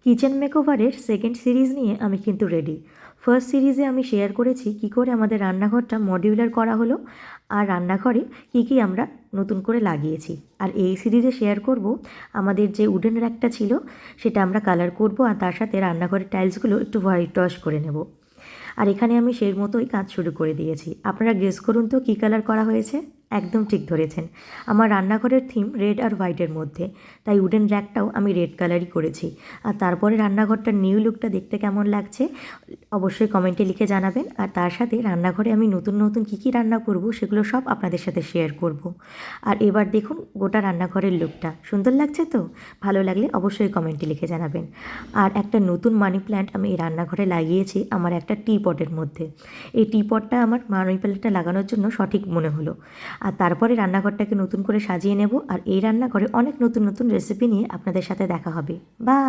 Kitchen মেকওভারের second series নিয়ে আমি কিন্তু রেডি। ফার্স্ট সিরিজে আমি শেয়ার করেছি কী করে আমাদের রান্নাঘরটা মডিউলার করা হলো আর রান্নাঘরে কী কী আমরা নতুন করে লাগিয়েছি। আর এই সিরিজে শেয়ার করব আমাদের যে উডেন র্যাকটা ছিল সেটা আমরা কালার করব আর তার সাথে রান্নাঘরের টাইলসগুলো একটু হোয়াইট ওয়াশ করে নেব। আর এখানে আমি সেই মতোই কাজ শুরু করে দিয়েছি। আপনারা গেস করুন তো কী কালার করা হয়েছে? একদম ঠিক ধরেছেন, আমার রান্নাঘরের থিম রেড আর হোয়াইটের মধ্যে, তাই উডেন র্যাকটাও আমি রেড কালারই করেছি। আর তারপরে রান্নাঘরটার নিউ লুকটা দেখতে কেমন লাগছে অবশ্যই কমেন্টে লিখে জানাবেন। আর তার সাথে রান্নাঘরে আমি নতুন নতুন কী কী রান্না করব সেগুলো সব আপনাদের সাথে শেয়ার করব। আর এবার দেখুন গোটা রান্নাঘরের লুকটা সুন্দর লাগছে তো? ভালো লাগলে অবশ্যই কমেন্টে লিখে জানাবেন। আর একটা নতুন মানি প্ল্যান্ট আমি এই রান্নাঘরে লাগিয়েছি আমার একটা টি পটের মধ্যে। এই টি পটটা আমার মানি প্ল্যান্টটা লাগানোর জন্য সঠিক মনে হলো। আর তারপরে রান্নাঘরটাকে নতুন করে সাজিয়ে নেব। আর এই রান্নাঘরে অনেক নতুন নতুন রেসিপি নিয়ে আপনাদের সাথে দেখা হবে। বাই।